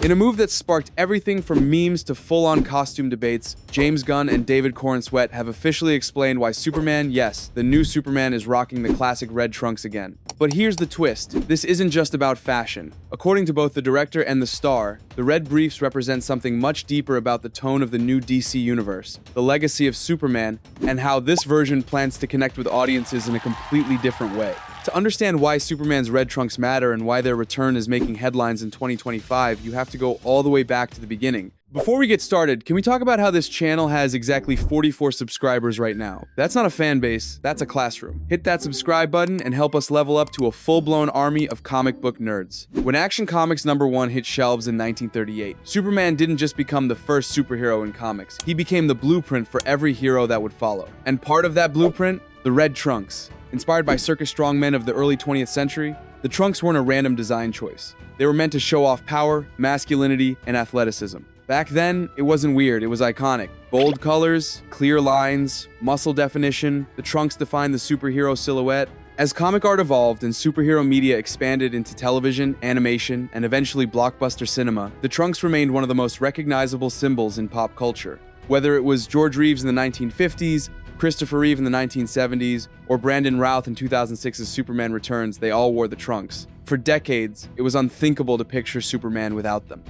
In a move that sparked everything from memes to full-on costume debates, James Gunn and David Cornswet have officially explained why Superman, yes, the new Superman is rocking the classic red trunks again. But here's the twist. This isn't just about fashion. According to both the director and the star, the red briefs represent something much deeper about the tone of the new DC universe, the legacy of Superman, and how this version plans to connect with audiences in a completely different way. To understand why Superman's red trunks matter and why their return is making headlines in 2025, you have to go all the way back to the beginning. Before we get started, can we talk about how this channel has exactly 44 subscribers right now? That's not a fan base, that's a classroom. Hit that subscribe button and help us level up to a full-blown army of comic book nerds. When Action Comics #1 hit shelves in 1938, Superman didn't just become the first superhero in comics, he became the blueprint for every hero that would follow. And part of that blueprint? The red trunks. Inspired by circus strongmen of the early 20th century, the trunks weren't a random design choice. They were meant to show off power, masculinity, and athleticism. Back then, it wasn't weird, it was iconic. Bold colors, clear lines, muscle definition, the trunks defined the superhero silhouette. As comic art evolved and superhero media expanded into television, animation, and eventually blockbuster cinema, the trunks remained one of the most recognizable symbols in pop culture. Whether it was George Reeves in the 1950s, Christopher Reeve in the 1970s, or Brandon Routh in 2006's Superman Returns, they all wore the trunks. For decades, it was unthinkable to picture Superman without them.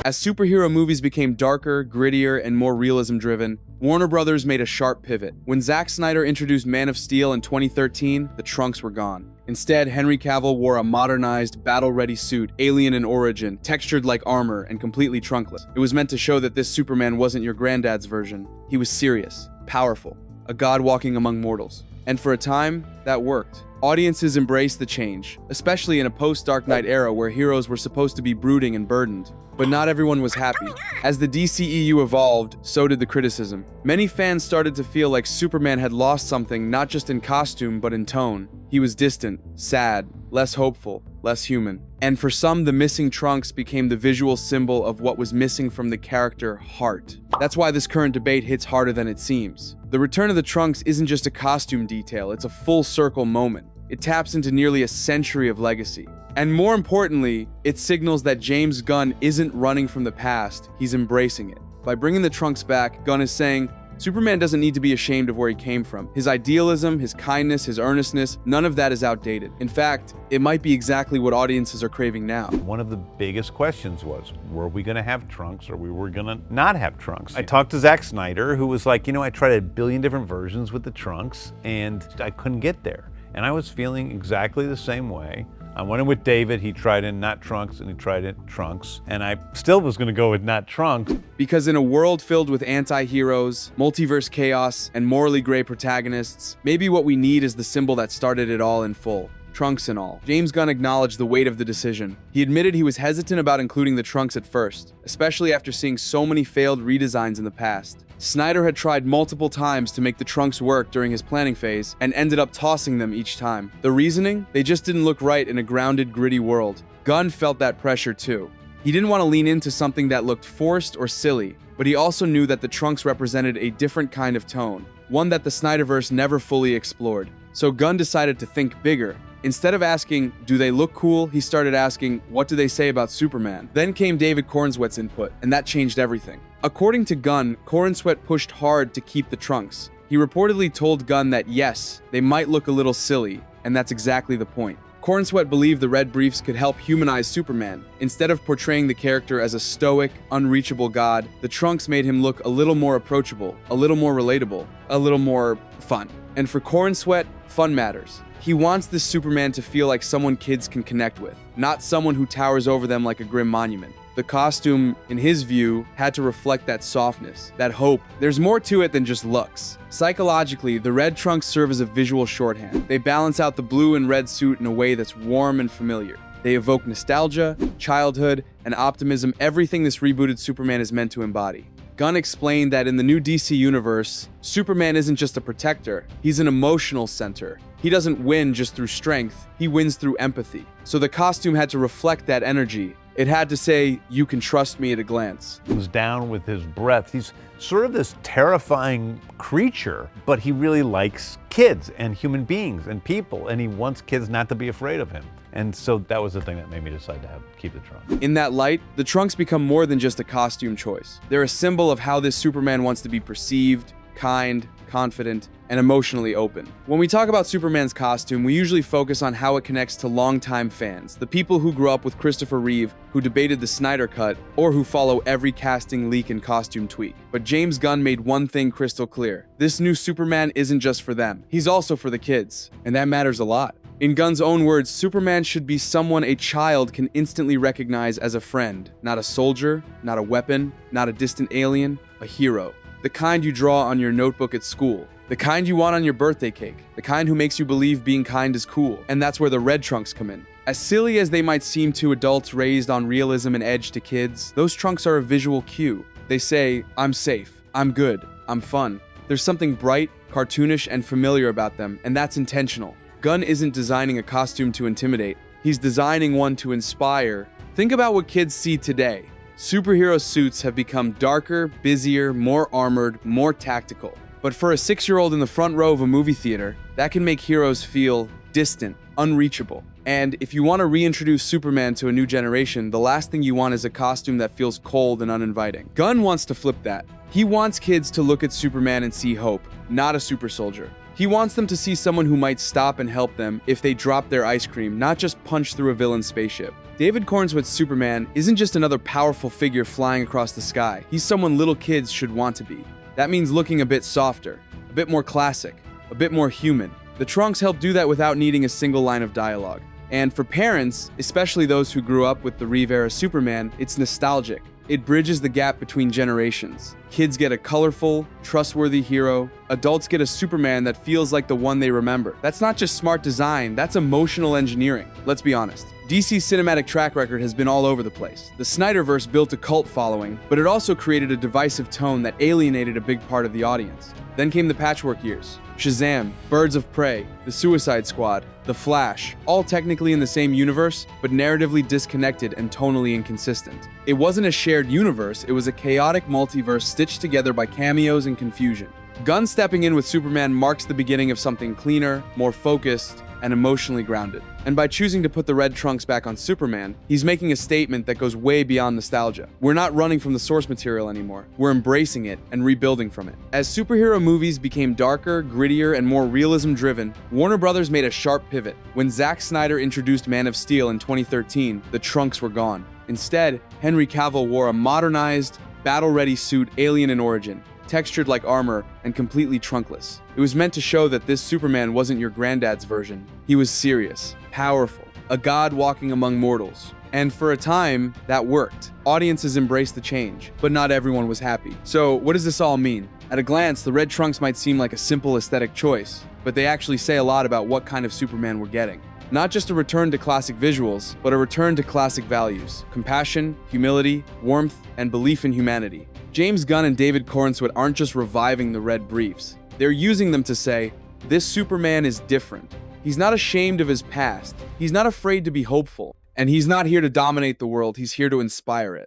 As superhero movies became darker, grittier, and more realism-driven, Warner Brothers made a sharp pivot. When Zack Snyder introduced Man of Steel in 2013, the trunks were gone. Instead, Henry Cavill wore a modernized, battle-ready suit, alien in origin, textured like armor, and completely trunkless. It was meant to show that this Superman wasn't your granddad's version. He was serious, powerful, a god walking among mortals. And for a time, that worked. Audiences embraced the change, especially in a post-Dark Knight era where heroes were supposed to be brooding and burdened. But not everyone was happy. As the DCEU evolved, so did the criticism. Many fans started to feel like Superman had lost something not just in costume but in tone. He was distant, sad, less hopeful, less human. And for some, the missing trunks became the visual symbol of what was missing from the character heart. That's why this current debate hits harder than it seems. The return of the trunks isn't just a costume detail, it's a full circle moment. It taps into nearly a century of legacy. And more importantly, it signals that James Gunn isn't running from the past, he's embracing it. By bringing the trunks back, Gunn is saying, Superman doesn't need to be ashamed of where he came from. His idealism, his kindness, his earnestness, none of that is outdated. In fact, it might be exactly what audiences are craving now. One of the biggest questions was, were we going to have trunks or we were going to not have trunks? I talked to Zack Snyder, who was like, I tried a billion different versions with the trunks and I couldn't get there. And I was feeling exactly the same way. I went in with David, he tried in not trunks, and he tried in trunks, and I still was gonna go with not trunks. Because in a world filled with anti-heroes, multiverse chaos, and morally gray protagonists, maybe what we need is the symbol that started it all in full. Trunks and all. James Gunn acknowledged the weight of the decision. He admitted he was hesitant about including the trunks at first, especially after seeing so many failed redesigns in the past. Snyder had tried multiple times to make the trunks work during his planning phase and ended up tossing them each time. The reasoning? They just didn't look right in a grounded, gritty world. Gunn felt that pressure too. He didn't want to lean into something that looked forced or silly, but he also knew that the trunks represented a different kind of tone, one that the Snyderverse never fully explored. So Gunn decided to think bigger. Instead of asking, do they look cool, he started asking, what do they say about Superman? Then came David Cornswet's input, and that changed everything. According to Gunn, Cornswet pushed hard to keep the trunks. He reportedly told Gunn that yes, they might look a little silly, and that's exactly the point. Cornswet believed the red briefs could help humanize Superman. Instead of portraying the character as a stoic, unreachable god, the trunks made him look a little more approachable, a little more relatable, a little more fun. And for Cornswet, fun matters. He wants this Superman to feel like someone kids can connect with, not someone who towers over them like a grim monument. The costume, in his view, had to reflect that softness, that hope. There's more to it than just looks. Psychologically, the red trunks serve as a visual shorthand. They balance out the blue and red suit in a way that's warm and familiar. They evoke nostalgia, childhood, and optimism, everything this rebooted Superman is meant to embody. Gunn explained that in the new DC universe, Superman isn't just a protector, he's an emotional center. He doesn't win just through strength, he wins through empathy. So the costume had to reflect that energy, It had to say, "You can trust me" at a glance. Comes down with his breath. He's sort of this terrifying creature, but he really likes kids and human beings and people, and he wants kids not to be afraid of him. And so that was the thing that made me decide to keep the trunks. In that light, the trunks become more than just a costume choice. They're a symbol of how this Superman wants to be perceived: kind, confident, and emotionally open. When we talk about Superman's costume, we usually focus on how it connects to longtime fans, the people who grew up with Christopher Reeve, who debated the Snyder Cut, or who follow every casting leak and costume tweak. But James Gunn made one thing crystal clear: this new Superman isn't just for them, he's also for the kids, and that matters a lot. In Gunn's own words, Superman should be someone a child can instantly recognize as a friend, not a soldier, not a weapon, not a distant alien, a hero. The kind you draw on your notebook at school, the kind you want on your birthday cake, the kind who makes you believe being kind is cool. And that's where the red trunks come in. As silly as they might seem to adults raised on realism and edge to kids, those trunks are a visual cue. They say, "I'm safe, I'm good, I'm fun." There's something bright, cartoonish, and familiar about them, and that's intentional. Gunn isn't designing a costume to intimidate, he's designing one to inspire. Think about what kids see today. Superhero suits have become darker, busier, more armored, more tactical. But for a 6-year-old in the front row of a movie theater, that can make heroes feel distant, unreachable. And if you want to reintroduce Superman to a new generation, the last thing you want is a costume that feels cold and uninviting. Gunn wants to flip that. He wants kids to look at Superman and see hope, not a super soldier. He wants them to see someone who might stop and help them if they drop their ice cream, not just punch through a villain's spaceship. David Cornswet's Superman isn't just another powerful figure flying across the sky. He's someone little kids should want to be. That means looking a bit softer, a bit more classic, a bit more human. The trunks help do that without needing a single line of dialogue. And for parents, especially those who grew up with the Reeve-era Superman, it's nostalgic. It bridges the gap between generations. Kids get a colorful, trustworthy hero. Adults get a Superman that feels like the one they remember. That's not just smart design, that's emotional engineering. Let's be honest. DC's cinematic track record has been all over the place. The Snyderverse built a cult following, but it also created a divisive tone that alienated a big part of the audience. Then came the patchwork years. Shazam, Birds of Prey, The Suicide Squad, The Flash, all technically in the same universe, but narratively disconnected and tonally inconsistent. It wasn't a shared universe, it was a chaotic multiverse stitched together by cameos and confusion. Gunn stepping in with Superman marks the beginning of something cleaner, more focused, and emotionally grounded. And by choosing to put the red trunks back on Superman, he's making a statement that goes way beyond nostalgia. We're not running from the source material anymore. We're embracing it and rebuilding from it. As superhero movies became darker, grittier, and more realism-driven, Warner Brothers made a sharp pivot. When Zack Snyder introduced Man of Steel in 2013, the trunks were gone. Instead, Henry Cavill wore a modernized, battle-ready suit alien in origin, textured like armor, and completely trunkless. It was meant to show that this Superman wasn't your granddad's version. He was serious, powerful, a god walking among mortals. And for a time, that worked. Audiences embraced the change, but not everyone was happy. So what does this all mean? At a glance, the red trunks might seem like a simple aesthetic choice, but they actually say a lot about what kind of Superman we're getting. Not just a return to classic visuals, but a return to classic values: compassion, humility, warmth, and belief in humanity. James Gunn and David Cornswet aren't just reviving the red briefs. They're using them to say, this Superman is different. He's not ashamed of his past. He's not afraid to be hopeful. And he's not here to dominate the world, he's here to inspire it.